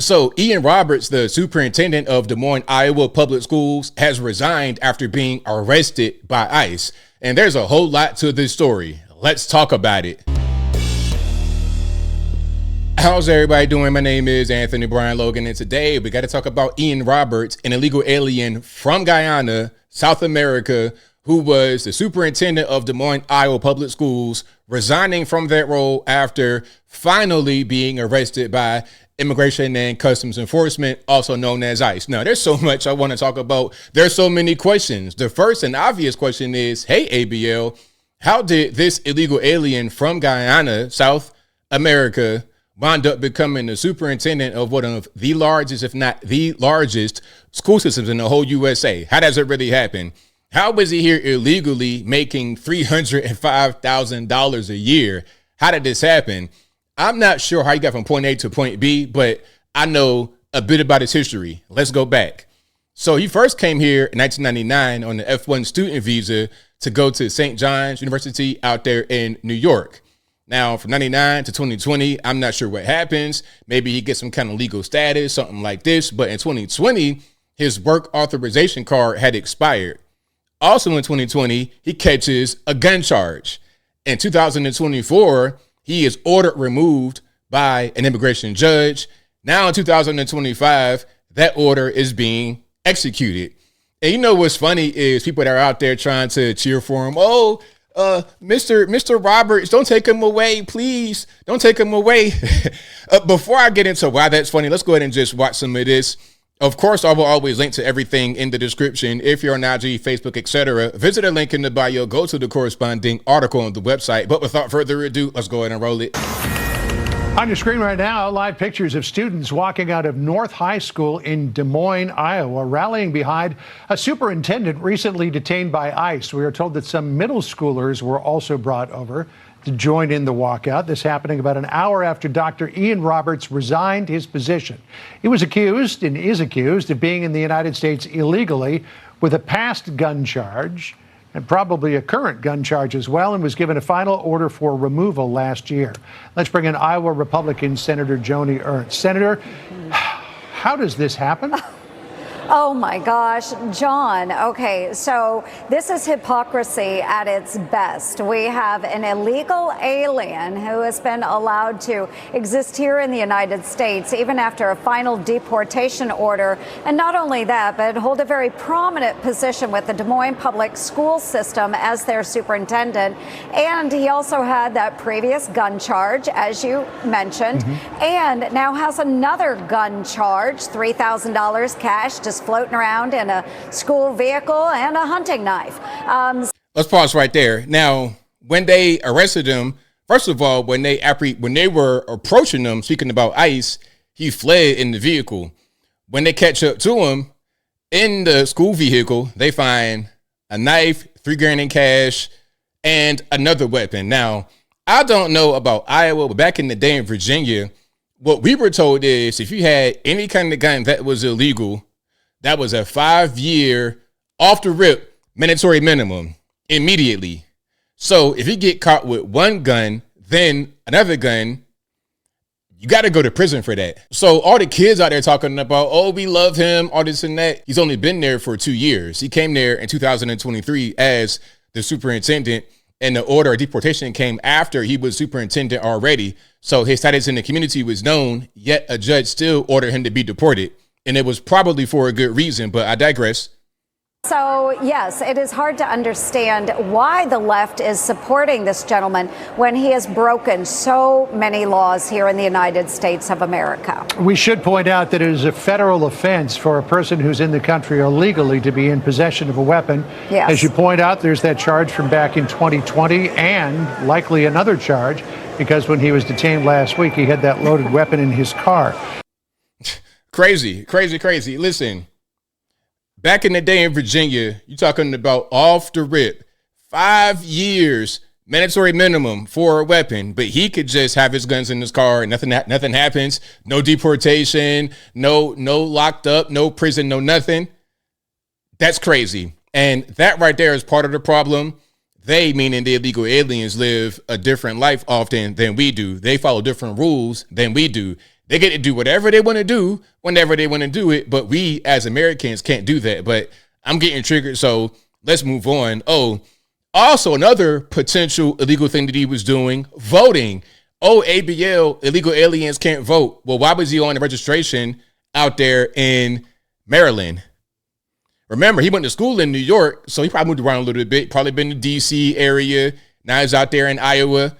So Ian Roberts, the superintendent of Des Moines, Iowa public schools, has resigned after being arrested by ICE. And there's a whole lot to this story. Let's talk about it. How's everybody doing? My name is Anthony Brian Logan, and today we got to talk about Ian Roberts, an illegal alien from Guyana, South America, who was the superintendent of Des Moines, Iowa public schools, resigning from that role after finally being arrested by Immigration and Customs Enforcement, also known as ICE. Now, there's so much I want to talk about. There's so many questions. The first and obvious question is, hey, ABL, how did this illegal alien from Guyana, South America, wound up becoming the superintendent of one of the largest, if not the largest, school systems in the whole USA? How does it really happen? How was he here illegally making $305,000 a year? How did this happen? I'm not sure how he got from point A to point B, but I know a bit about his history. Let's go back. So he first came here in 1999 on the F1 student visa to go to St. John's University out there in New York. Now, from 99 to 2020, I'm not sure what happens. Maybe he gets some kind of legal status, something like this. But in 2020, his work authorization card had expired. Also in 2020, he catches a gun charge. In 2024, he is ordered removed by an immigration judge. Now in 2025, that order is being executed. And you know what's funny is people that are out there trying to cheer for him. Oh, Mr. Roberts, don't take him away, please. Don't take him away. Before I get into why that's funny, let's go ahead and just watch some of this. Of course, I will always link to everything in the description. If you're on IG, Facebook, etc., visit a link in the bio, go to the corresponding article on the website. But without further ado, let's go ahead and roll it. On your screen right now, live pictures of students walking out of North High School in Des Moines, Iowa, rallying behind a superintendent recently detained by ICE. We are told that some middle schoolers were also brought over to join in the walkout. This happening about an hour after Dr. Ian Roberts resigned his position. He was accused and is accused of being in the United States illegally with a past gun charge and probably a current gun charge as well, and was given a final order for removal last year. Let's bring in Iowa Republican Senator Joni Ernst. Senator, how does this happen? Oh my gosh, John. Okay, so this is hypocrisy at its best. We have an illegal alien who has been allowed to exist here in the United States even after a final deportation order. And not only that, but hold a very prominent position with the Des Moines public school system as their superintendent. And he also had that previous gun charge, as you mentioned, and now has another gun charge, $3,000 cash, just floating around in a school vehicle, and a hunting knife. Let's pause right there. Now, when they arrested him, first of all, when they were approaching him, speaking about ICE, he fled in the vehicle. When they catch up to him in the school vehicle, they find a knife, $3,000 in cash, and another weapon. Now, I don't know about Iowa, but back in the day in Virginia, what we were told is if you had any kind of gun that was illegal, that was a 5-year off the rip mandatory minimum immediately. So if you get caught with one gun, then another gun, you got to go to prison for that. So all the kids out there talking about, oh, we love him, all this and that. He's only been there for 2 years. He came there in 2023 as the superintendent, and the order of deportation came after he was superintendent already. So his status in the community was known, yet a judge still ordered him to be deported. And it was probably for a good reason, but I digress. So, yes, it is hard to understand why the left is supporting this gentleman when he has broken so many laws here in the United States of America. We should point out that it is a federal offense for a person who's in the country illegally to be in possession of a weapon. Yes. As you point out, there's that charge from back in 2020 and likely another charge because when he was detained last week, he had that loaded weapon in his car. Crazy. Listen, back in the day in Virginia, you're talking about off the rip, 5 years mandatory minimum for a weapon, but he could just have his guns in his car and nothing happens. No deportation, no locked up, no prison, no nothing. That's crazy. And that right there is part of the problem. They, meaning the illegal aliens, live a different life often than we do. They follow different rules than we do. They get to do whatever they want to do whenever they want to do it. But we as Americans can't do that. But I'm getting triggered. So let's move on. Oh, also another potential illegal thing that he was doing, voting. Oh, ABL, illegal aliens can't vote. Well, why was he on the registration out there in Maryland? Remember, he went to school in New York, so he probably moved around a little bit, probably been to D.C. area. Now he's out there in Iowa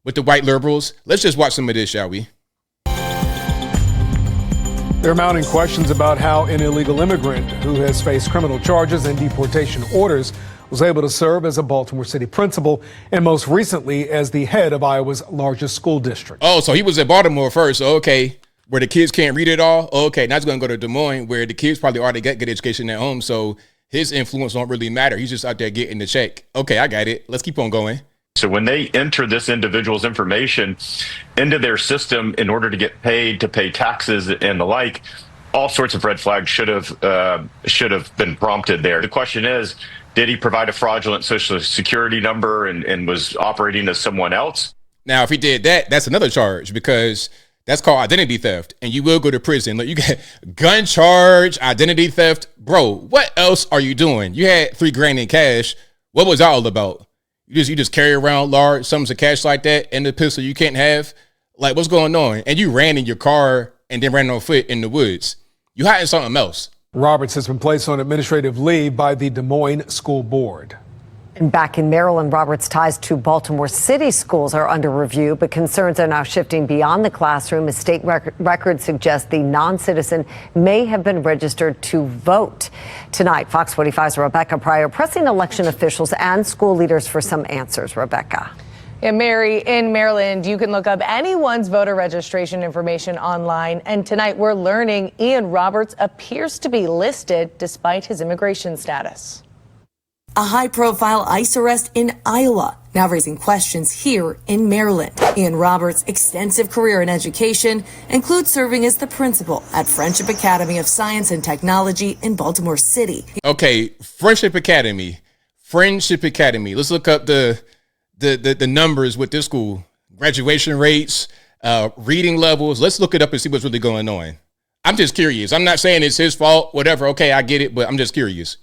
with the white liberals. Let's just watch some of this, shall we? There are mounting questions about how an illegal immigrant who has faced criminal charges and deportation orders was able to serve as a Baltimore City principal and most recently as the head of Iowa's largest school district. Oh, so he was at Baltimore first. Okay. Where the kids can't read it all. Okay. Now he's going to go to Des Moines where the kids probably already get good education at home. So his influence don't really matter. He's just out there getting the check. Okay. I got it. Let's keep on going. So when they enter this individual's information into their system in order to get paid, to pay taxes and the like, all sorts of red flags should have been prompted there. The question is, did he provide a fraudulent social security number and was operating as someone else? Now, if he did that, that's another charge because that's called identity theft and you will go to prison. Look, you get gun charge, identity theft. Bro, what else are you doing? You had $3,000 in cash. What was that all about? You just carry around large sums of cash like that and the pistol you can't have? Like, what's going on? And you ran in your car and then ran on foot in the woods. You hiding something else. Roberts has been placed on administrative leave by the Des Moines School Board. And back in Maryland, Roberts' ties to Baltimore City schools are under review, but concerns are now shifting beyond the classroom as state records suggest the non-citizen may have been registered to vote. Tonight, Fox 45's Rebecca Pryor pressing election officials and school leaders for some answers. Rebecca. Yeah, Mary, in Maryland, you can look up anyone's voter registration information online. And tonight we're learning Ian Roberts appears to be listed despite his immigration status. A high-profile ICE arrest in Iowa, now raising questions here in Maryland. Ian Roberts' extensive career in education includes serving as the principal at Friendship Academy of Science and Technology in Baltimore City. Okay, Friendship Academy. Let's look up the numbers with this school. Graduation rates, reading levels. Let's look it up and see what's really going on. I'm just curious. I'm not saying it's his fault, whatever. Okay, I get it, but I'm just curious.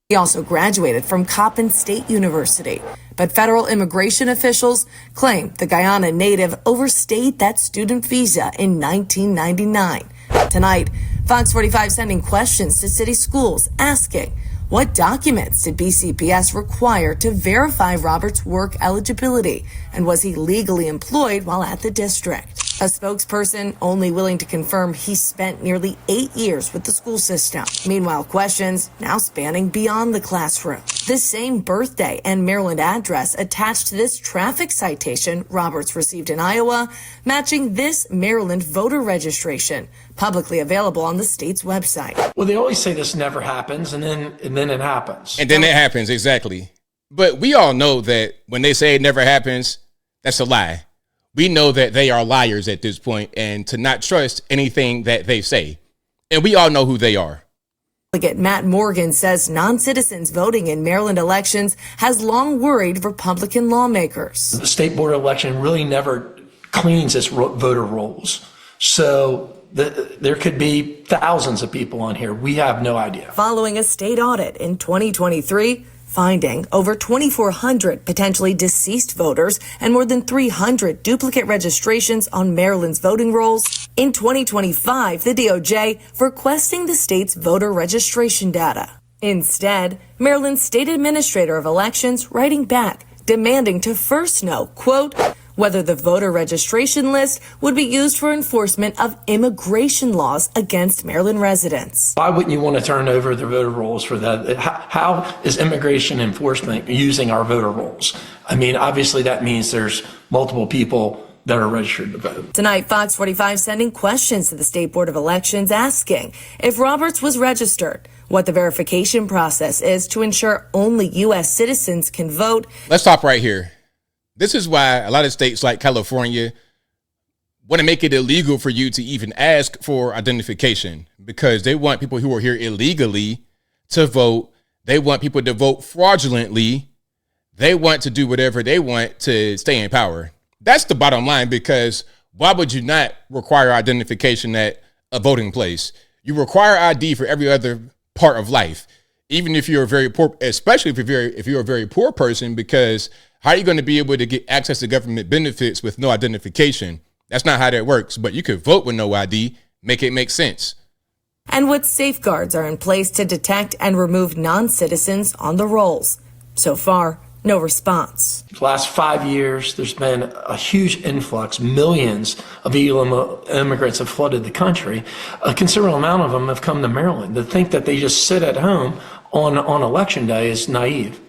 He also graduated from Coppin State University, but federal immigration officials claim the Guyana native overstayed that student visa in 1999. Tonight, Fox 45 sending questions to city schools asking, what documents did BCPS require to verify Roberts' work eligibility, and was he legally employed while at the district? A spokesperson only willing to confirm he spent nearly 8 years with the school system. Meanwhile, questions now spanning beyond the classroom. The same birthday and Maryland address attached to this traffic citation Roberts received in Iowa, matching this Maryland voter registration, publicly available on the state's website. Well, they always say this never happens, and then it happens. And then it happens, exactly. But we all know that when they say it never happens, that's a lie. We know that they are liars at this point and to not trust anything that they say. And we all know who they are. Delegate Matt Morgan says non-citizens voting in Maryland elections has long worried Republican lawmakers. The state board election really never cleans its voter rolls. So there could be thousands of people on here. We have no idea. Following a state audit in 2023, finding over 2,400 potentially deceased voters and more than 300 duplicate registrations on Maryland's voting rolls. In 2025, the DOJ requesting the state's voter registration data. Instead, Maryland's state administrator of elections writing back, demanding to first know, quote, whether the voter registration list would be used for enforcement of immigration laws against Maryland residents. Why wouldn't you want to turn over the voter rolls for that? How is immigration enforcement using our voter rolls? I mean, obviously that means there's multiple people that are registered to vote. Tonight, Fox 45 sending questions to the State Board of Elections asking if Roberts was registered, what the verification process is to ensure only U.S. citizens can vote. Let's stop right here. This is why a lot of states like California want to make it illegal for you to even ask for identification because they want people who are here illegally to vote. They want people to vote fraudulently. They want to do whatever they want to stay in power. That's the bottom line, because why would you not require identification at a voting place? You require ID for every other part of life, even if you're a very poor, especially if you're a very poor person, because how are you going to be able to get access to government benefits with no identification? That's not how that works. But you could vote with no ID, make it make sense. And what safeguards are in place to detect and remove non-citizens on the rolls? So far, no response. The last 5 years, there's been a huge influx. Millions of illegal immigrants have flooded the country. A considerable amount of them have come to Maryland. To think that they just sit at home on election day is naive.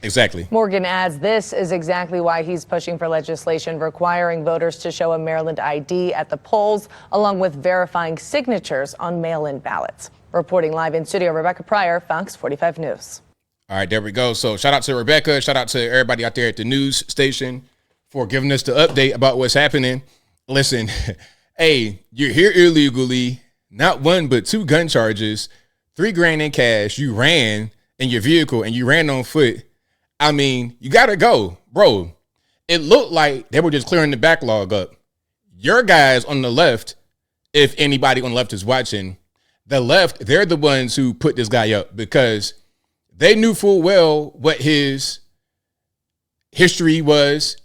Exactly. Morgan adds this is exactly why he's pushing for legislation requiring voters to show a Maryland ID at the polls, along with verifying signatures on mail-in ballots. Reporting live in studio, Rebecca Pryor, Fox 45 News. All right, there we go. So shout out to Rebecca. Shout out to everybody out there at the news station for giving us the update about what's happening. Listen, hey, you're here illegally, not one, but 2 gun charges, $3,000 in cash. You ran in your vehicle and you ran on foot. I mean, you got to go, bro. It looked like they were just clearing the backlog up. Your guys on the left, if anybody on the left is watching, the left, they're the ones who put this guy up because they knew full well what his history was.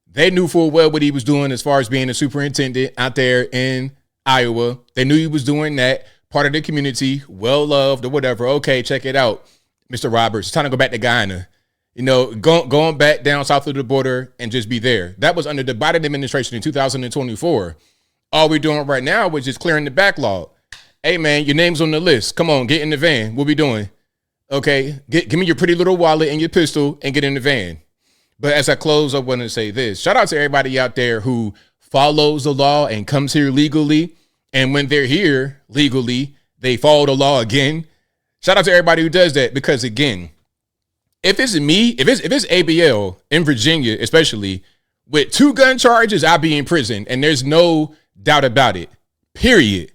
They knew full well what he was doing as far as being a superintendent out there in Iowa. They knew he was doing that, part of the community, well-loved or whatever. Okay, check it out, Mr. Roberts. It's time to go back to Guyana. You know, going back down south of the border and just be there. That was under the Biden administration in 2024. All we're doing right now was just clearing the backlog. Hey, man, your name's on the list. Come on, get in the van. What we doing? Okay, give me your pretty little wallet and your pistol and get in the van. But as I close, I want to say this. Shout out to everybody out there who follows the law and comes here legally. And when they're here legally, they follow the law again. Shout out to everybody who does that because, again, if it's me, if it's ABL in Virginia, especially with 2 gun charges, I'll be in prison. And there's no doubt about it, period.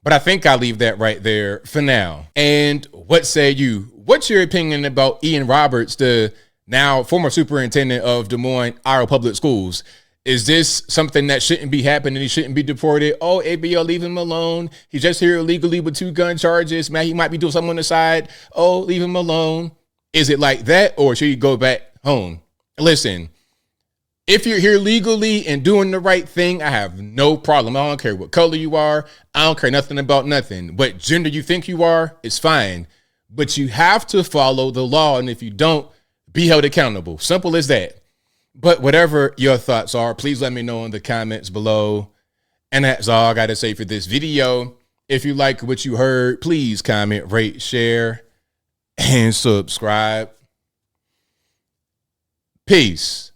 But I think I'll leave that right there for now. And what say you? What's your opinion about Ian Roberts, the now former superintendent of Des Moines Iowa Public Schools? Is this something that shouldn't be happening? He shouldn't be deported. Oh, ABL, leave him alone. He's just here illegally with 2 gun charges. Man, he might be doing something on the side. Oh, leave him alone. Is it like that, or should he go back home? Listen, if you're here legally and doing the right thing, I have no problem. I don't care what color you are. I don't care nothing about nothing. What gender you think you are, it's fine. But you have to follow the law, and if you don't, be held accountable. Simple as that. But whatever your thoughts are, please let me know in the comments below. And that's all I got to say for this video. If you like what you heard, please comment, rate, share, and subscribe. Peace.